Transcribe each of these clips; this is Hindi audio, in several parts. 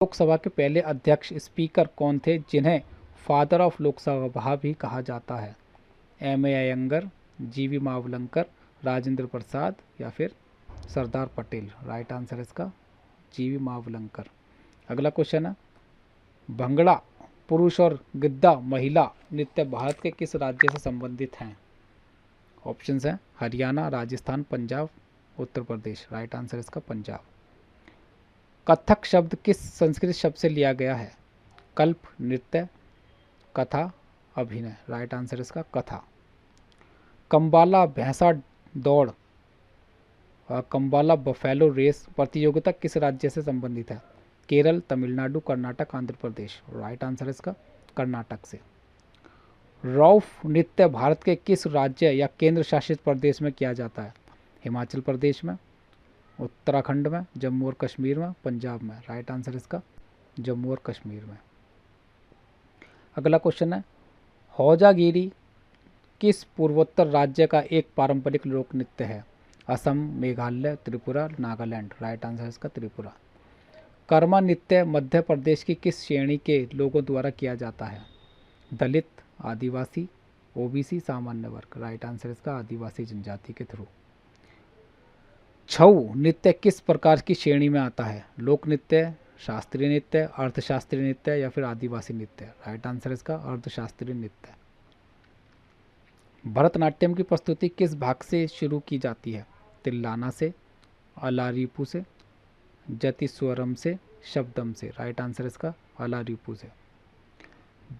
लोकसभा के पहले अध्यक्ष स्पीकर कौन थे जिन्हें फादर ऑफ लोकसभा भी कहा जाता है? M.A. अयंगर, G.V. मावलंकर, राजेंद्र प्रसाद या फिर सरदार पटेल? राइट आंसर इसका G.V. मावलंकर। अगला क्वेश्चन है, भंगड़ा पुरुष और गिद्दा महिला नृत्य भारत के किस राज्य से संबंधित हैं? ऑप्शंस हैं हरियाणा, राजस्थान, पंजाब, उत्तर प्रदेश। राइट आंसर इसका पंजाब। कथक शब्द किस संस्कृत शब्द से लिया गया है? कल्प, नृत्य, कथा, अभिनय। राइट आंसर इसका कथा। कंबाला भैंसा दौड़, कंबाला बफेलो रेस प्रतियोगिता किस राज्य से संबंधित है? केरल, तमिलनाडु, कर्नाटक, आंध्र प्रदेश। राइट आंसर इसका कर्नाटक से। रौफ नृत्य भारत के किस राज्य या केंद्र शासित प्रदेश में किया जाता है? हिमाचल प्रदेश में, उत्तराखंड में, जम्मू और कश्मीर में, पंजाब में। राइट आंसर इसका जम्मू और कश्मीर में। अगला क्वेश्चन है, हौजागिरी किस पूर्वोत्तर राज्य का एक पारंपरिक लोक नृत्य है? असम, मेघालय, त्रिपुरा, नागालैंड। राइट आंसर इसका त्रिपुरा। कर्मा नृत्य मध्य प्रदेश की किस श्रेणी के लोगों द्वारा किया जाता है? दलित, आदिवासी, ओबीसी, सामान्य वर्ग। राइट आंसर इसका आदिवासी जनजाति के थ्रू। छऊ नृत्य किस प्रकार की श्रेणी में आता है? लोक नृत्य, शास्त्रीय नृत्य, अर्थशास्त्रीय नृत्य या फिर आदिवासी नृत्य? राइट आंसर इसका अर्थशास्त्रीय नृत्य। भरतनाट्यम की प्रस्तुति किस भाग से शुरू की जाती है? तिल्लाना से, अलारिपू से, जतिस्वरम से, शब्दम से। राइट आंसर इसका अलारिपू से।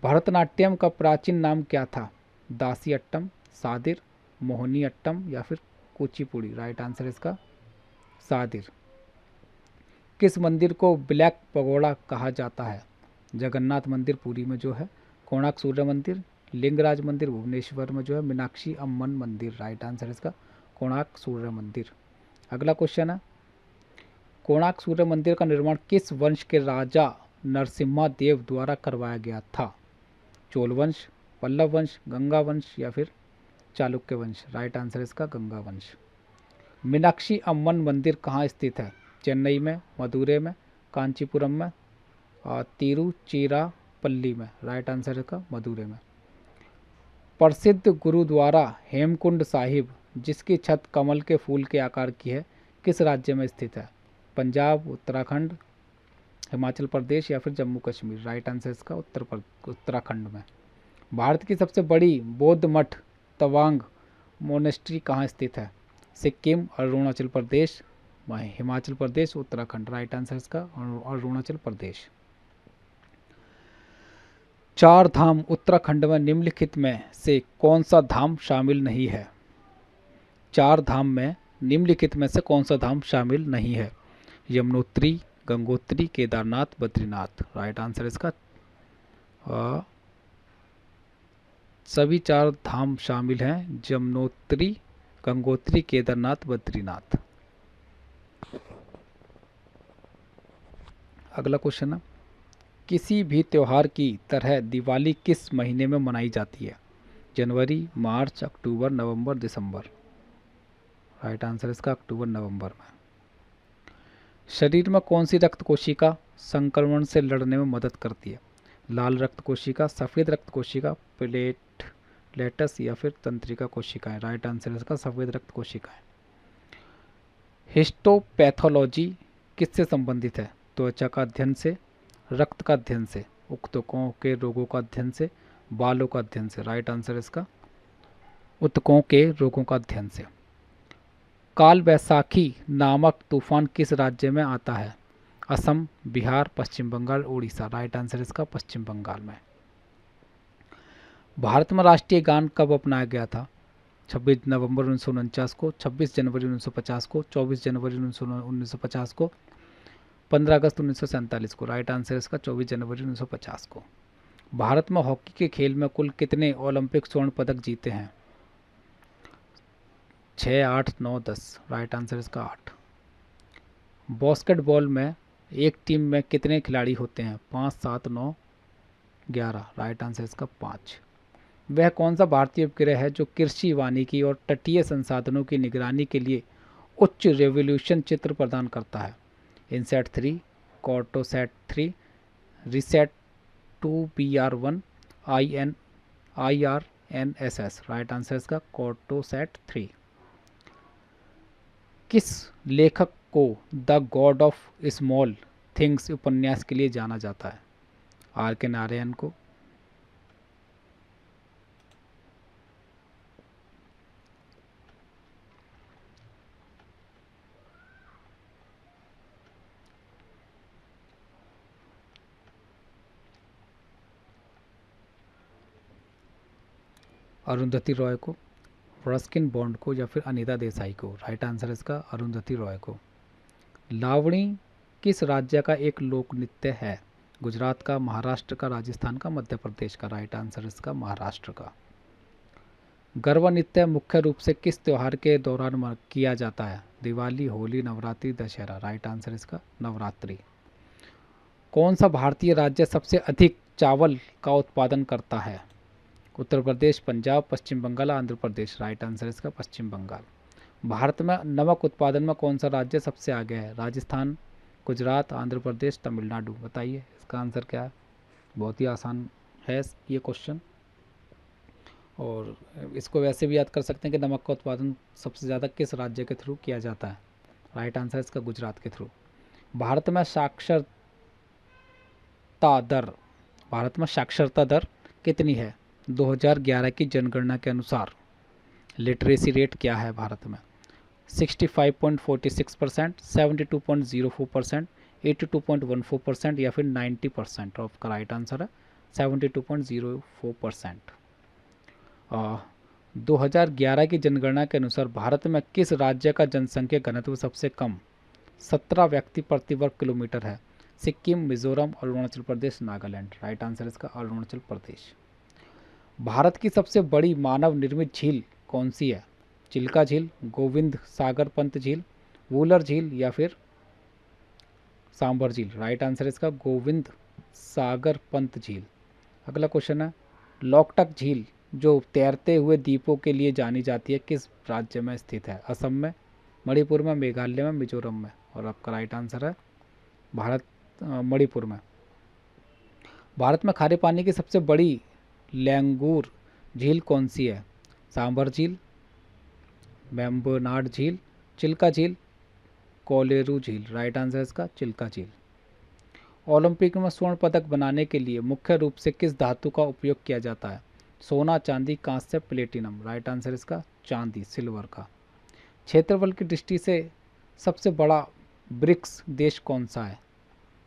भरतनाट्यम का प्राचीन नाम क्या था? दासी अट्टम, सादिर, मोहिनी अट्टम या फिर कुचिपुड़ी? राइट आंसर इसका सादिर। किस मंदिर को ब्लैक पगोड़ा कहा जाता है? जगन्नाथ मंदिर पुरी में जो है, कोणार्क सूर्य मंदिर, लिंगराज मंदिर भुवनेश्वर में जो है, मीनाक्षी अम्मन मंदिर। राइट आंसर इसका कोणार्क सूर्य मंदिर। अगला क्वेश्चन है, कोणार्क सूर्य मंदिर का निर्माण किस वंश के राजा नरसिम्हा देव द्वारा करवाया गया था? चोल वंश, पल्लव वंश, गंगा वंश या फिर चालुक्य वंश? राइट आंसर इसका गंगा वंश। मीनाक्षी अम्मन मंदिर कहाँ स्थित है? चेन्नई में, मदुरै में, कांचीपुरम में और तिरुचिरापल्ली में। राइट आंसर इसका मदुरै में। प्रसिद्ध गुरुद्वारा हेमकुंड साहिब जिसकी छत कमल के फूल के आकार की है किस राज्य में स्थित है? पंजाब, उत्तराखंड, हिमाचल प्रदेश या फिर जम्मू कश्मीर? राइट आंसर इसका उत्तराखंड में। भारत की सबसे बड़ी बौद्ध मठ तवांग मोनेस्ट्री कहाँ स्थित है? सिक्किम, अरुणाचल प्रदेश, हिमाचल प्रदेश, उत्तराखंड। राइट आंसर इसका अरुणाचल प्रदेश। चार धाम उत्तराखंड में निम्नलिखित में से कौन सा धाम शामिल नहीं है? चार धाम में निम्नलिखित में से कौन सा धाम शामिल नहीं है? यमुनोत्री, गंगोत्री, केदारनाथ, बद्रीनाथ। राइट आंसर इसका सभी चार धाम शामिल हैं, यमुनोत्री, गंगोत्री, केदारनाथ, बद्रीनाथ। अगला क्वेश्चन है, किसी भी त्यौहार की तरह दिवाली किस महीने में मनाई जाती है? जनवरी, मार्च, अक्टूबर, नवंबर, दिसंबर? राइट आंसर इसका अक्टूबर नवंबर में। शरीर में कौन सी रक्त कोशिका संक्रमण से लड़ने में मदद करती है? लाल रक्त कोशिका, सफ़ेद रक्त कोशिका, प्लेटलेटस या फिर तंत्रिका कोशिकाएं? राइट आंसर इसका सफ़ेद रक्त कोशिकाएं। हिस्टोपैथोलॉजी किससे संबंधित है? त्वचा का अध्ययन से, रक्त का अध्ययन से, ऊतकों के रोगों का अध्ययन से, बालों का अध्ययन से? राइट आंसर इसका ऊतकों के रोगों का अध्ययन से। काल वैसाखी नामक तूफान किस राज्य में आता है? असम, बिहार, पश्चिम बंगाल, उड़ीसा? राइट आंसर इसका पश्चिम बंगाल में। भारत में राष्ट्रीय गान कब अपनाया गया था? 26 नवंबर 1949 को, 26 जनवरी 1950 को, 24 जनवरी 1950 को, 15 अगस्त 1947 को? राइट आंसर इसका 24 जनवरी 1950 को। भारत में हॉकी के खेल में कुल कितने ओलंपिक स्वर्ण पदक जीते हैं? 6, 8, 9, 10? राइट आंसर इसका 8। बास्केटबॉल में एक टीम में कितने खिलाड़ी होते हैं? 5, 7, 9, 11? राइट आंसर इसका 5। वह कौन सा भारतीय उपग्रह है जो कृषि, वानिकी और तटीय संसाधनों की निगरानी के लिए उच्च रेजोल्यूशन चित्र प्रदान करता है? INSAT 3, कॉर्टोसैट 3, reset 2, BR1, IRNSS। Right answer इसका कॉर्टोसैट 3। किस लेखक को the God of small things उपन्यास के लिए जाना जाता है? R.K. नारायण को, अरुंधति रॉय को, रस्किन बॉन्ड को, या फिर अनीता देसाई को? राइट आंसर इसका अरुंधति रॉय को। लावणी किस राज्य का एक लोक नृत्य है? गुजरात का, महाराष्ट्र का, राजस्थान का, मध्य प्रदेश का? राइट आंसर इसका महाराष्ट्र का। गरबा नृत्य मुख्य रूप से किस त्योहार के दौरान किया जाता है? दिवाली, होली, नवरात्रि, दशहरा? राइट आंसर इसका नवरात्रि। कौन सा भारतीय राज्य सबसे अधिक चावल का उत्पादन करता है? उत्तर प्रदेश, पंजाब, पश्चिम बंगाल, आंध्र प्रदेश? राइट आंसर इसका पश्चिम बंगाल। भारत में नमक उत्पादन में कौन सा राज्य सबसे आगे है? राजस्थान, गुजरात, आंध्र प्रदेश, तमिलनाडु? बताइए इसका आंसर क्या है। बहुत ही आसान है ये क्वेश्चन, और इसको वैसे भी याद कर सकते हैं कि नमक का उत्पादन सबसे ज़्यादा किस राज्य के थ्रू किया जाता है? राइट आंसर इसका गुजरात के थ्रू। भारत में साक्षरता दर कितनी है 2011 की जनगणना के अनुसार? लिटरेसी रेट क्या है भारत में? 65.46%, 72.04%, 82.14% या फिर 90%? ऑफ का राइट आंसर है 72.04%। 2011 की जनगणना के अनुसार भारत में किस राज्य का जनसंख्या घनत्व सबसे कम 17 व्यक्ति प्रति वर्ग किलोमीटर है? सिक्किम, मिजोरम, अरुणाचल प्रदेश, नागालैंड? राइट आंसर इसका अरुणाचल प्रदेश। भारत की सबसे बड़ी मानव निर्मित झील कौन सी है? चिल्का झील, गोविंद सागर पंत झील, वूलर झील या फिर सांबर झील? राइट आंसर इसका गोविंद सागर पंत झील। अगला क्वेश्चन है, लोकटक झील जो तैरते हुए द्वीपों के लिए जानी जाती है किस राज्य में स्थित है? असम में, मणिपुर में, मेघालय में, मिजोरम में? और आपका राइट आंसर है मणिपुर में। भारत में खारे पानी की सबसे बड़ी लैंगूर झील कौन सी है? सांबर झील, मेम्बनाड झील, चिल्का झील, कोलेरू झील? राइट आंसर इसका चिल्का झील। ओलंपिक में स्वर्ण पदक बनाने के लिए मुख्य रूप से किस धातु का उपयोग किया जाता है? सोना, चांदी, कांस्य, प्लेटिनम? राइट आंसर इसका चांदी, सिल्वर का। क्षेत्रफल की दृष्टि से सबसे बड़ा ब्रिक्स देश कौन सा है?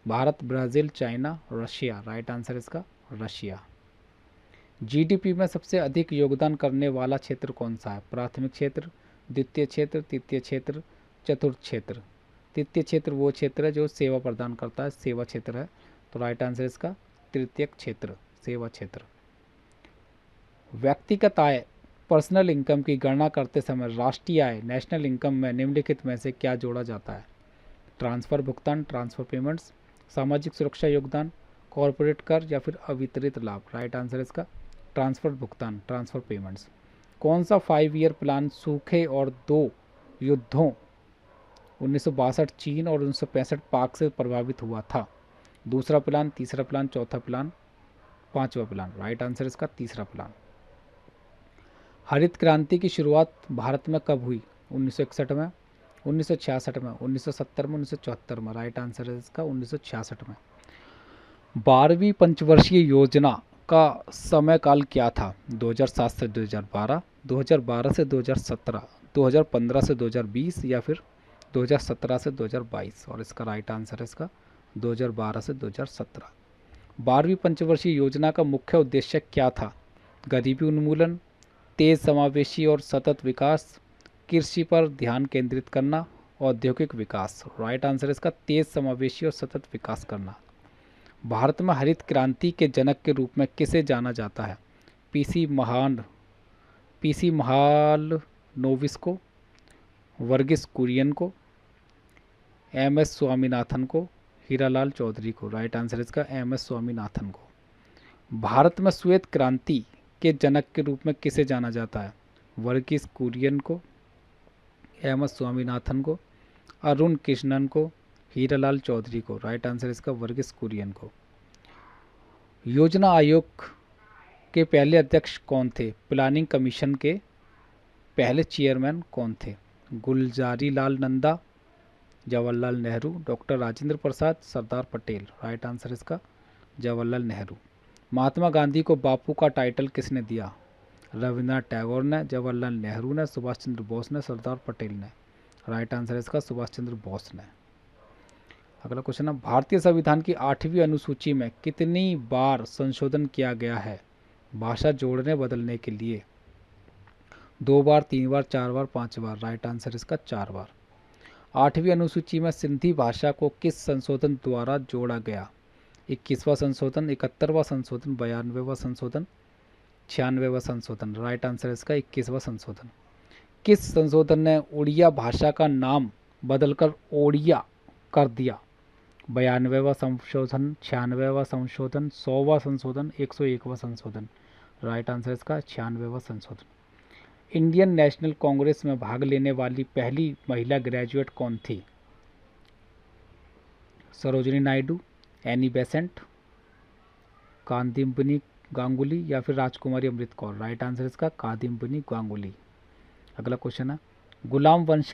Bharat, Brazil, China, Russia? Right answer इसका रशिया। जीडीपी में सबसे अधिक योगदान करने वाला क्षेत्र कौन सा है? प्राथमिक क्षेत्र, द्वितीय क्षेत्र, तृतीय क्षेत्र, चतुर्थ क्षेत्र? तृतीय क्षेत्र वो क्षेत्र है जो सेवा प्रदान करता है, सेवा क्षेत्र है, तो राइट आंसर इसका तृतीय क्षेत्र, सेवा क्षेत्र। व्यक्तिगत आय, पर्सनल इनकम की गणना करते समय राष्ट्रीय आय, नेशनल इनकम में निम्नलिखित में से क्या जोड़ा जाता है? ट्रांसफ़र भुगतान, ट्रांसफ़र पेमेंट्स, सामाजिक सुरक्षा योगदान, कॉरपोरेट कर या फिर अवितरित लाभ? राइट आंसर इसका ट्रांसफ़र भुगतान, ट्रांसफ़र पेमेंट्स। कौन सा 5 ईयर प्लान सूखे और 2 युद्धों 1962 चीन और 1965 पाक से प्रभावित हुआ था? दूसरा प्लान, तीसरा प्लान, चौथा प्लान, पांचवा प्लान? राइट आंसर इसका तीसरा प्लान। हरित क्रांति की शुरुआत भारत में कब हुई? 1961 में, 1966 में, 1970 में, 1974 में? राइट आंसर है इसका 1966 में। 12वीं पंचवर्षीय योजना का समय काल क्या था? 2007 से 2012, 2012 से 2017, 2015 से 2020 या फिर 2017 से 2022? और इसका राइट आंसर है इसका 2012 से 2017। 12वीं पंचवर्षीय योजना का मुख्य उद्देश्य क्या था? गरीबी उन्मूलन, तेज समावेशी और सतत विकास, कृषि पर ध्यान केंद्रित करना, औद्योगिक विकास? राइट आंसर इसका तेज समावेशी और सतत विकास करना। भारत में हरित क्रांति के जनक के रूप में किसे जाना जाता है? पीसी महालनोबिस को, वर्गीस कुरियन को, एम.एस. स्वामीनाथन को, हीरालाल चौधरी को? राइट आंसर इसका एम.एस. स्वामीनाथन को। भारत में श्वेत क्रांति के जनक के रूप में किसे जाना जाता है? वर्गीस कुरियन को, एम.एस. स्वामीनाथन को, अरुण कृष्णन को, हीरालाल चौधरी को, राइट आंसर इसका वर्गीस कुरियन को। योजना आयोग के पहले अध्यक्ष कौन थे? प्लानिंग कमीशन के पहले चेयरमैन कौन थे? Gulzari Lal Nanda, Jawaharlal Nehru, doctor Rajendra Prasad, Sardar Patel, right answer इसका जवाहरलाल नेहरू। महात्मा गांधी को बापू का टाइटल किसने दिया? रविन्द्रनाथ टैगोर ने, जवाहरलाल नेहरू ने, सुभाष चंद्र बोस ने, सरदार पटेल ने, राइट आंसर इसका सुभाष चंद्र बोस ने। अगला क्वेश्चन है, भारतीय संविधान की 8वीं अनुसूची में कितनी बार संशोधन किया गया है भाषा जोड़ने बदलने के लिए? 2 बार, 3 बार, 4 बार, 5 बार, राइट आंसर इसका 4 बार। 8वीं अनुसूची में सिंधी भाषा को किस संशोधन द्वारा जोड़ा गया? 21वां संशोधन, 71वां संशोधन, 92वां संशोधन, 96वां संशोधन, राइट आंसर इसका 21वां संशोधन। किस संशोधन ने उड़िया भाषा का नाम बदलकर ओडिया कर दिया? 92वां संशोधन, 96वां संशोधन, 100वां संशोधन, 101वां संशोधन, राइट आंसर इसका 96वां संशोधन। इंडियन नेशनल कांग्रेस में भाग लेने वाली पहली महिला ग्रेजुएट कौन थी? सरोजिनी नायडू, एनी बेसेंट, कादम्बिनी गांगुली या फिर राजकुमारी अमृत कौर, राइट आंसर इसका कादम्बिनी गांगुली। अगला क्वेश्चन है, गुलाम वंश